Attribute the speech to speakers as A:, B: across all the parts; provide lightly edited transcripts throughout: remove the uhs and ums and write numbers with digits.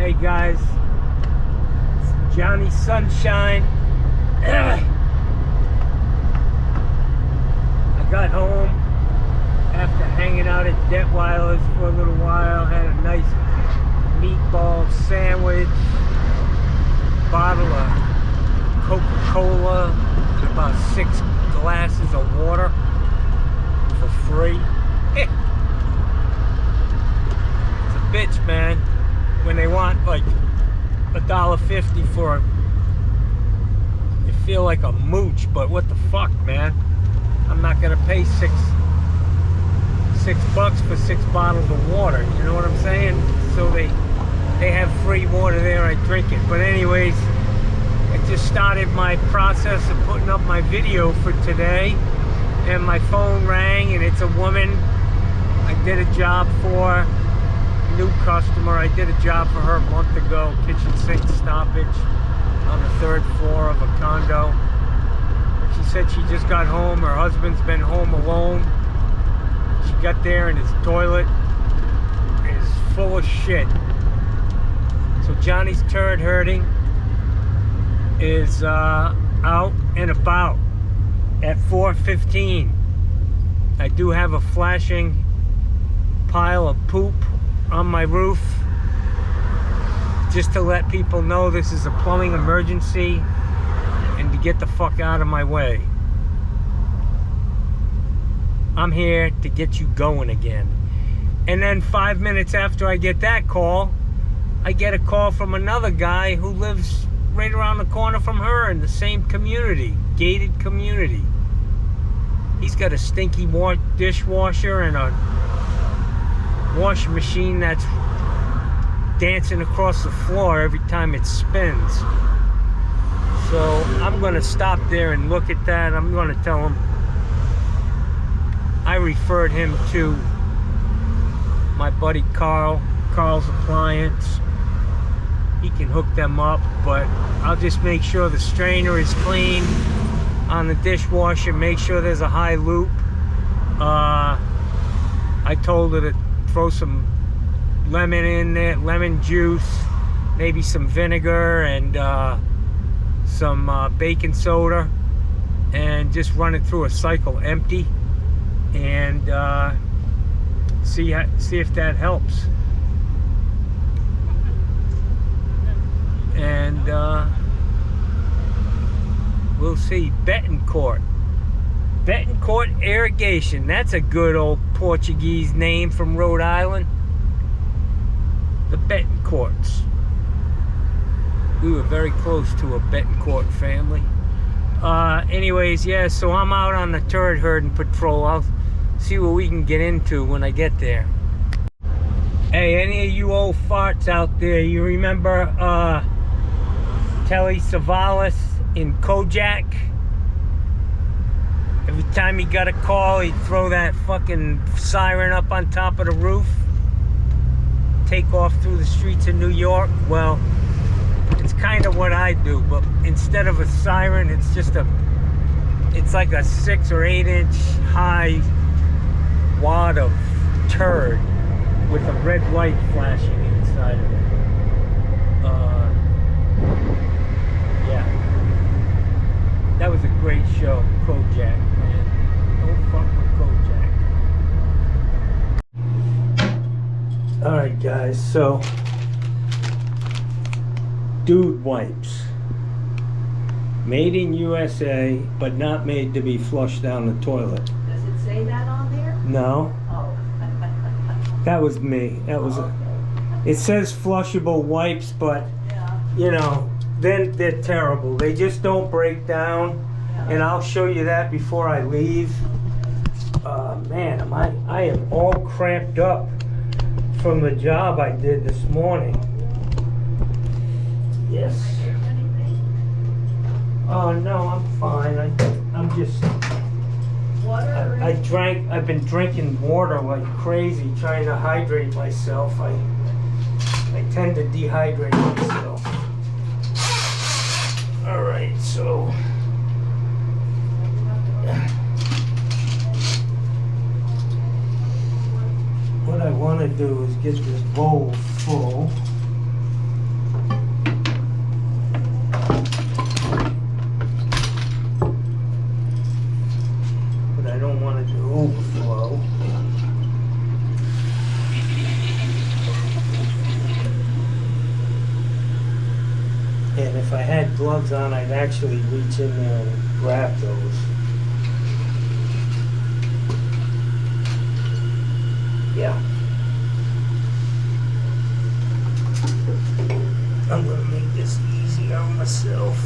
A: Hey guys, it's Johnny Sunshine. I got home after hanging out at Detweiler's for a little while. Had a nice meatball sandwich, bottle of Coca-Cola, and about 6 glasses of water for free. It's a bitch, man, when they want like $1.50 for it. You feel like a mooch, but what the fuck, man? I'm not gonna pay $6 for 6 bottles of water. You know what I'm saying? So they have free water there. I drink it. But anyways, I just started my process of putting up my video for today, and my phone rang, and it's a woman I did a job for. New customer. I did a job for her a month ago, kitchen sink stoppage on the 3rd floor of a condo. She said she just got home. Her husband's been home alone. She got there and his toilet is full of shit. So Johnny's turd herding is out and about at 4:15. I do have a flashing pile of poop on my roof, just to let people know this is a plumbing emergency and to get the fuck out of my way. I'm here to get you going again. And then 5 minutes after I get that call, I get a call from another guy who lives right around the corner from her in the same community, gated community. He's got a stinky dishwasher and a washing machine that's dancing across the floor every time it spins. So I'm gonna stop there and look at that. I'm gonna tell him I referred him to my buddy Carl's Appliance. He can hook them up, but I'll just make sure the strainer is clean on the dishwasher, make sure there's a high loop. I told her to throw some lemon in there, lemon juice, maybe some vinegar and some baking soda, and just run it through a cycle empty, and see if that helps. And we'll see. Betancourt Irrigation. That's a good old Portuguese name from Rhode Island. The Betancourts. We were very close to a Betancourt family. Anyways, yeah, so I'm out on the turd herding patrol. I'll see what we can get into when I get there. Hey, any of you old farts out there, you remember Telly Savalas in Kojak? Every time he got a call, he'd throw that fucking siren up on top of the roof, take off through the streets of New York. Well, it's kind of what I do, but instead of a siren, it's like a 6 or 8 inch high wad of turd with a red light flashing inside of it. Yeah, that was a great show, Kojak, man. Don't fuck with Kojak. Alright guys, so dude wipes. Made in USA, but not made to be flushed down the toilet.
B: Does it say that on there?
A: No.
B: Oh.
A: That was me. That was it says flushable wipes, but
B: Yeah.
A: you know, then they're terrible. They just don't break down.
B: Yeah.
A: And I'll show you that before I leave. Man, I am all cramped up from the job I did this morning. Yes. Oh no, I'm fine. I'm just
B: Water.
A: I've been drinking water like crazy, trying to hydrate myself. I tend to dehydrate myself. All right, so what I want to do is get this bowl full. if I had gloves on, I'd actually reach in there and grab those. Yeah. I'm gonna make this easy on myself.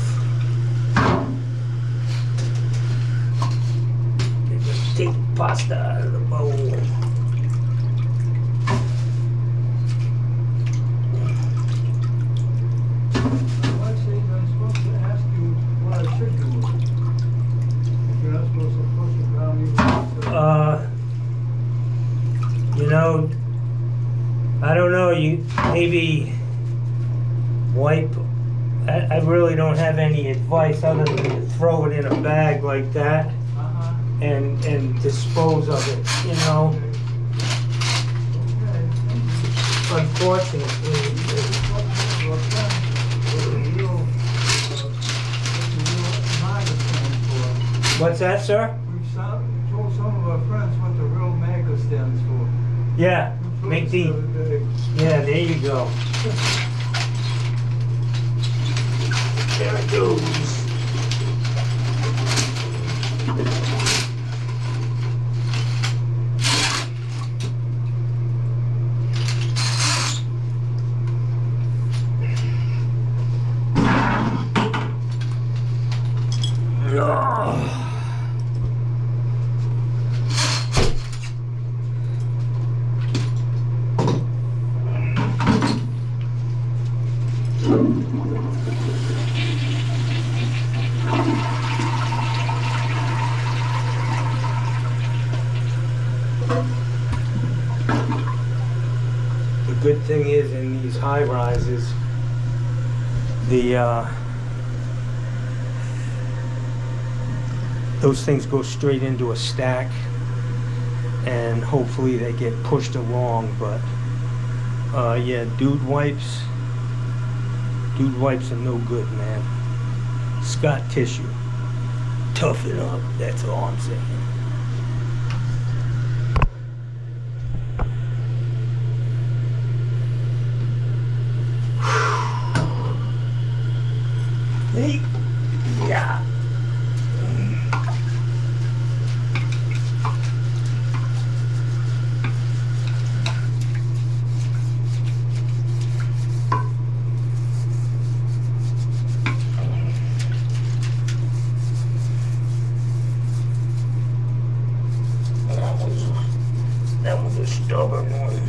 A: Take the pasta out of the bowl.
C: Actually, I'm supposed to ask you what I should do with it. If you're not supposed to push it down even.
A: You know, I don't know, you maybe wipe. I really don't have any advice other than to throw it in a bag like that and dispose of it, you know. Unfortunately. What's that, sir?
C: We've told some of our friends what the real MAGA stands for.
A: Yeah, make the. Yeah, there you go. There it goes. The good thing is in these high rises, those things go straight into a stack and hopefully they get pushed along, but yeah, dude wipes are no good, man. Scott tissue, toughen up, that's all I'm saying. Hey, yeah. That was a stubborn one.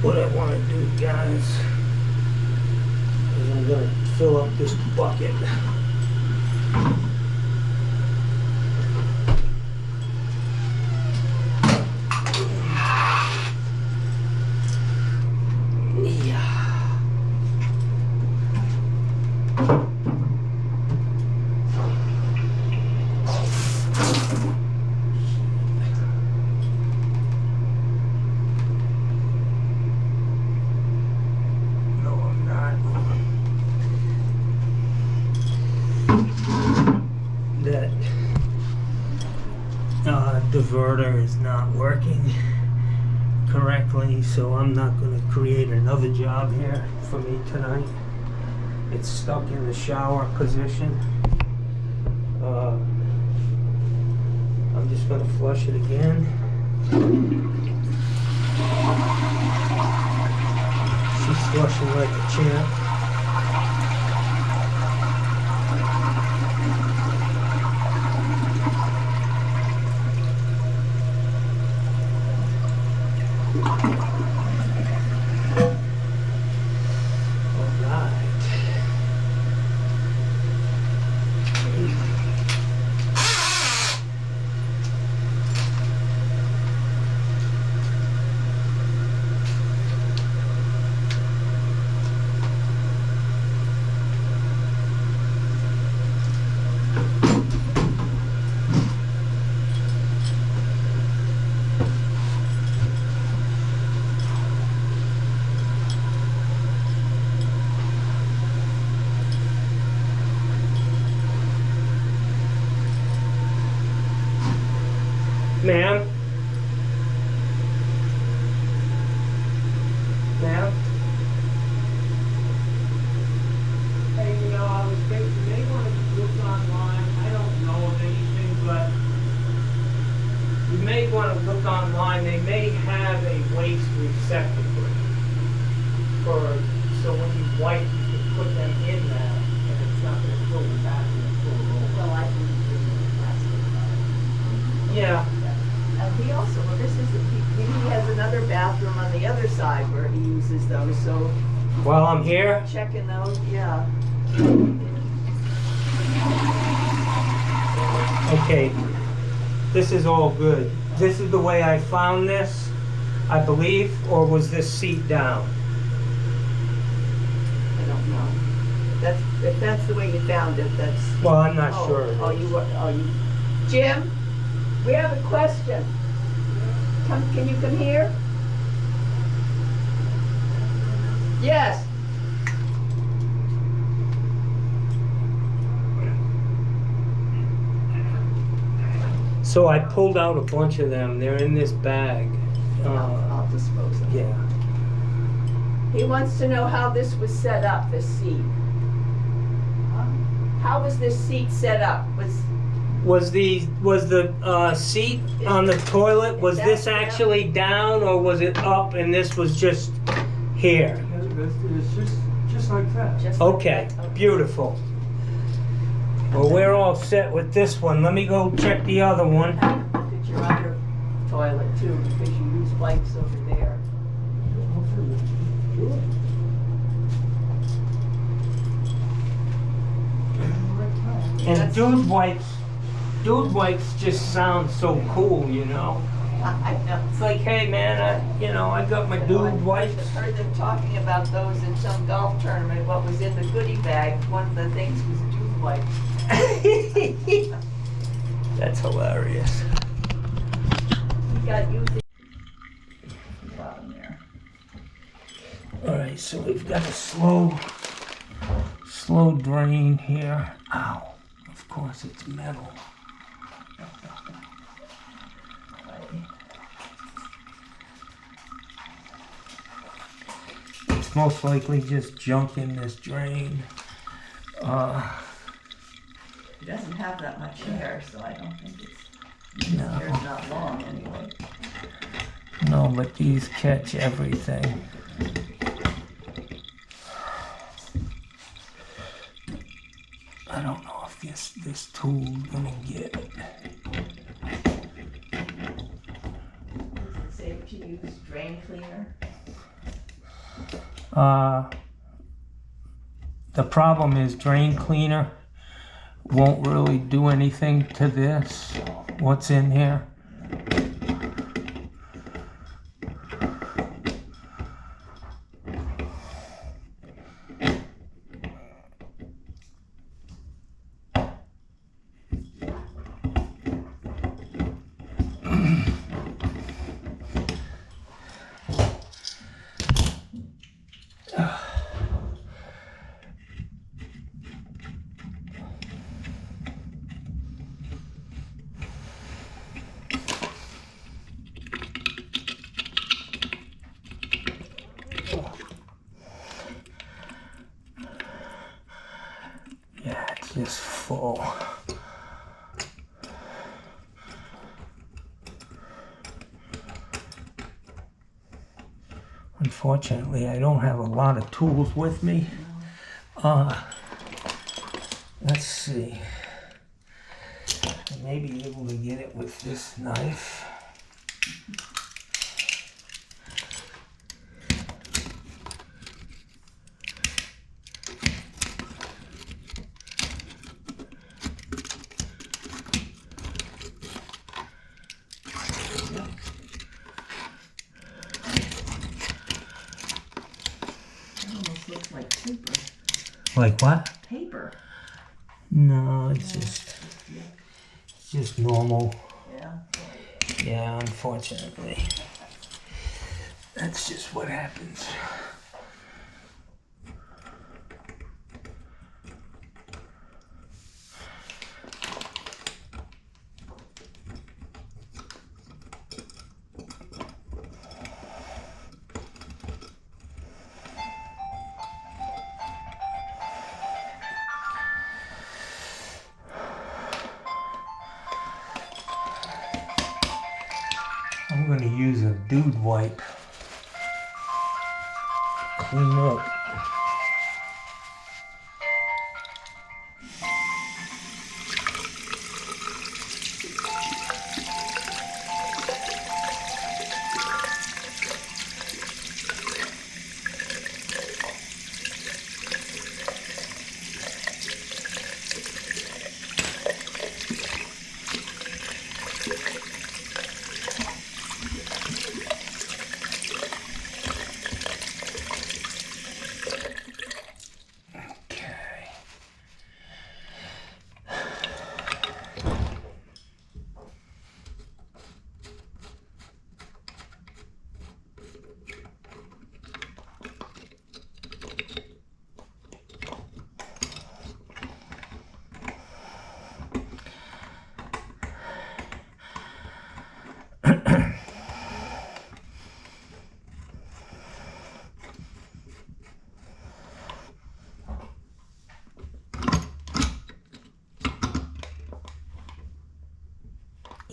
A: What I want to do, guys, is I'm going to fill up this bucket. Diverter is not working correctly, so I'm not going to create another job here for me tonight. It's stuck in the shower position. I'm just going to flush it again. She's flushing like a champ. online, they may have a waste receptacle so when you wipe, you can put them in that, and it's not going to fill the bathroom full of roll.
B: Well, I think it's in the plastic bag.
A: Yeah.
B: And he also, well, this is, he has another bathroom on the other side where he uses those, so
A: While I'm here,
B: checking those, yeah.
A: okay, this is all good. This is the way I found this, I believe, or was this seat down?
B: I don't know. If that's the way you found it, that's.
A: Well, I'm not
B: Oh,
A: sure.
B: Jim, we have a question. Can you come here? Yes.
A: So I pulled out a bunch of them. They're in this bag.
B: I'll dispose of it.
A: Yeah.
B: He wants to know how this was set up, this seat. How was this seat set up?
A: Was the seat on the toilet, was
B: Is
A: this
B: that
A: actually down, or was it up and this was just here?
C: It's just like that.
B: just like
A: Okay,
B: that?
A: beautiful. Well, we're all set with this one. Let me go check the other one.
B: Look at your other toilet too, because you use wipes over there.
A: And dude wipes just sound so cool, you know.
B: I know.
A: It's like, hey man, I got my dude wipes.
B: I heard them talking about those in some golf tournament. What was in the goodie bag, one of the things was dude wipes.
A: That's hilarious.
B: You got used it. Bottom there.
A: All right, so we've got a slow drain here. Ow, of course it's metal. It's most likely just junk in this drain.
B: It doesn't have that much hair, so I don't think it's.
A: No.
B: Hair's not long anyway.
A: No, but these catch everything. I don't know if this tool's gonna get it.
B: Does it say to use drain cleaner?
A: The problem is drain cleaner won't really do anything to this. What's in here? Yeah, it's just full. Unfortunately, I don't have a lot of tools with me. Let's see. I may be able to get it with this knife.
B: Almost looks like paper.
A: Like what?
B: Paper.
A: No, it's just normal.
B: Yeah.
A: Yeah, unfortunately. That's just what happens. I'm gonna use a dude wipe. Clean up.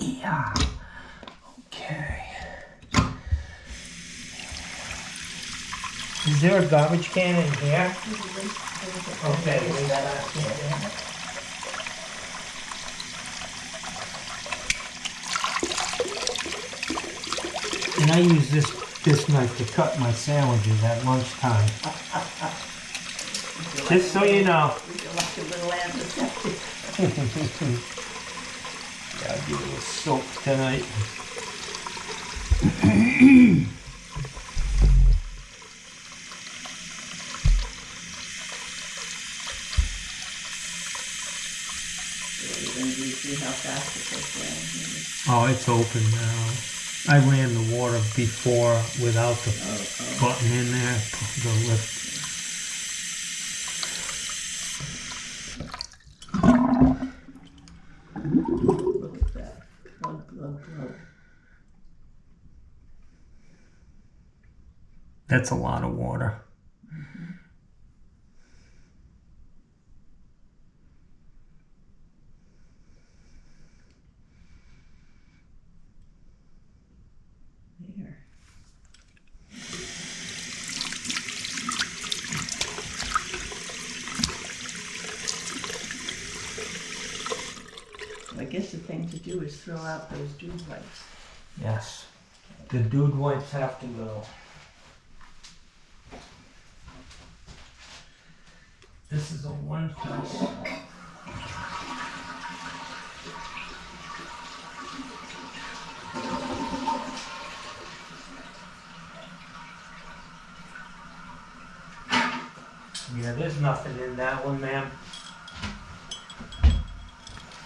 A: Yeah. Okay. Is there a garbage can in here? Okay. leave that in. And I use this knife to cut my sandwiches at lunchtime. Just so you know.
B: We feel like a little antiseptic.
A: I'll give it a soak tonight.
B: You're gonna see how fast it goes down.
A: Oh, it's open now. I ran the water before without the button in there, the lift.
B: Look at that. Look.
A: That's a lot of water.
B: There. I guess the thing to do is throw out those dude wipes.
A: Yes. The dude wipes have to go. This is a one piece. Yeah, there's nothing in that one, ma'am.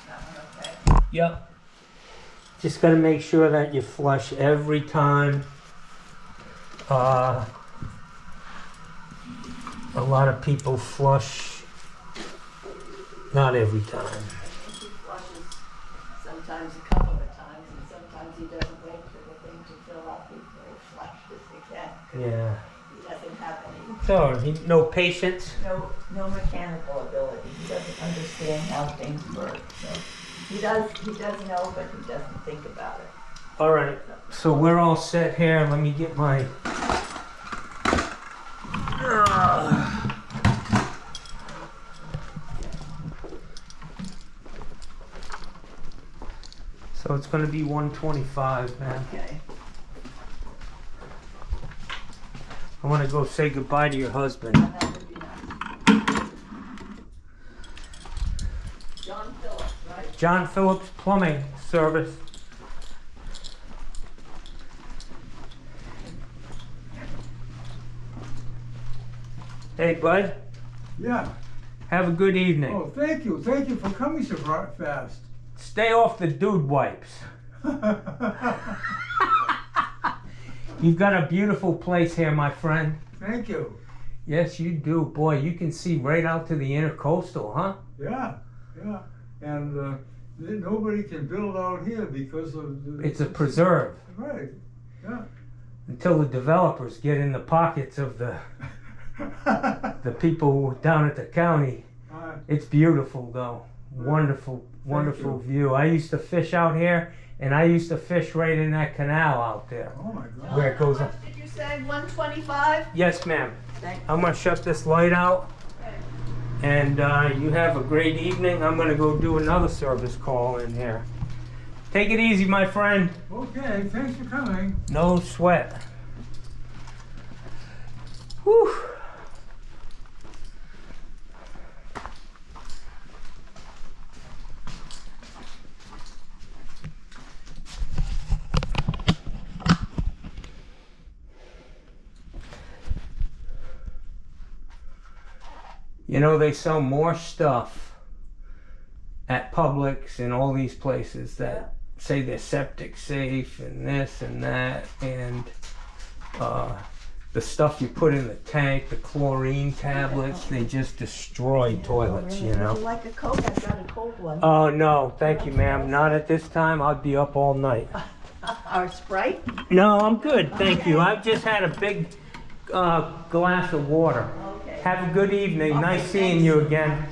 B: That one okay?
A: Yep. Just gotta make sure that you flush every time. A lot of people flush, not every time.
B: He flushes sometimes a couple of times, and sometimes he doesn't wait for the thing to fill up before he flushes again.
A: Yeah.
B: He doesn't have any,
A: So, no patience?
B: no mechanical ability. He doesn't understand how things work, so. He does know, but he doesn't think about it.
A: All right. So we're all set here. Let me get my... So it's going to be 125, man.
B: Okay.
A: I want to go say goodbye to your husband.
B: And that would be nice. John Phillips, right?
A: John Phillips Plumbing Service. Hey, bud.
C: Yeah.
A: Have a good evening.
C: Oh, thank you. Thank you for coming so fast.
A: Stay off the dude wipes. You've got a beautiful place here, my friend.
C: Thank you.
A: Yes, you do. Boy, you can see right out to the intercoastal, huh?
C: Yeah. And nobody can build out here because of the...
A: It's a preserve.
C: Right. Yeah.
A: Until the developers get in the pockets of the people down at the county. It's beautiful, though. Wonderful, wonderful view. I used to fish out here And I used to fish right in that canal out there.
C: Oh my God.
A: Where it goes
B: How
A: up.
B: much did you say, 125?
A: Yes, ma'am.
B: Thank
A: I'm gonna shut this light out.
B: Okay.
A: And you have a great evening. I'm gonna go do another service call in here. Take it easy, my friend.
C: Okay, thanks for coming.
A: No sweat. Whew. You know, they sell more stuff at Publix and all these places that say they're septic safe and this and that, and the stuff you put in the tank, the chlorine tablets, they just destroy toilets, you
B: Would
A: know.
B: you like a Coke? I've got a cold one.
A: Oh, no, thank you, ma'am. Not at this time. I'd be up all night.
B: Or Sprite?
A: No, I'm good, thank you. I've just had a big glass of water.
B: Okay.
A: Have a good evening.
B: Okay,
A: Nice seeing
B: thanks.
A: you again.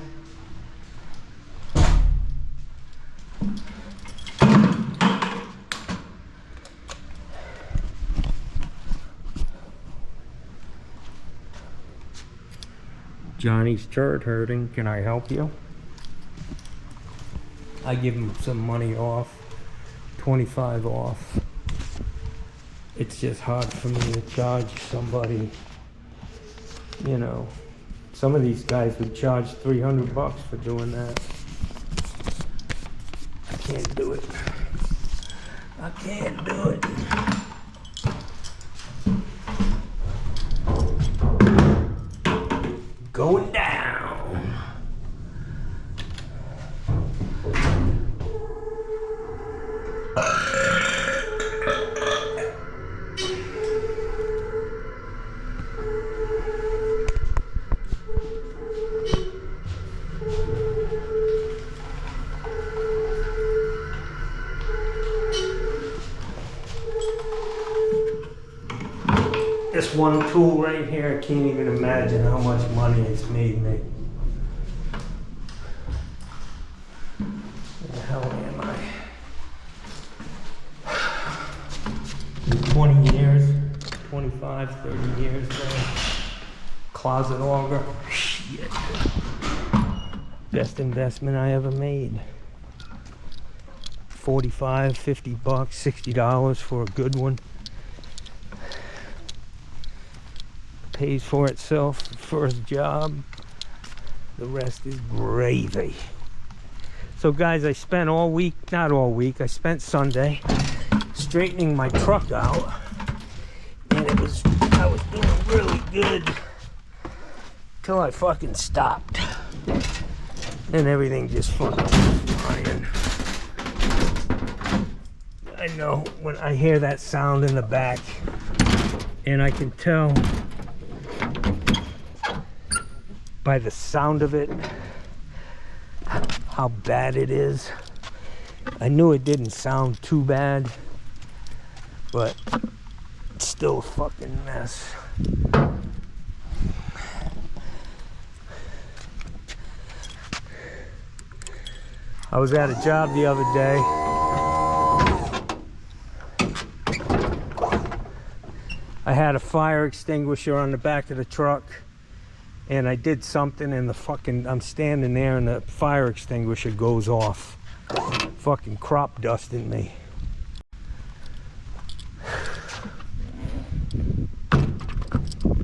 A: Johnny's turd hurting. Can I help you? I give him some money off. 25 off. It's just hard for me to charge somebody, you know. Some of these guys would charge 300 bucks for doing that. I can't do it. I can't do it. Going down. This one tool right here, I can't even imagine how much money it's made me. Where the hell am I? 20 years, 25, 30 years there. Closet auger. Shit. Best investment I ever made. 45, 50 bucks, $60 for a good one. Pays for itself, first job. The rest is gravy. So guys, I spent all week, not all week, I spent Sunday straightening my truck out, and I was doing really good till I fucking stopped. And everything just fucking flying. I know when I hear that sound in the back, and I can tell by the sound of it how bad it is. I knew it didn't sound too bad, but it's still a fucking mess. I was at a job the other day. I had a fire extinguisher on the back of the truck, and I did something, and I'm standing there and the fire extinguisher goes off. Fucking crop dusting me.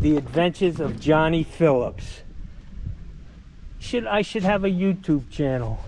A: The Adventures of Johnny Phillips. I should have a YouTube channel.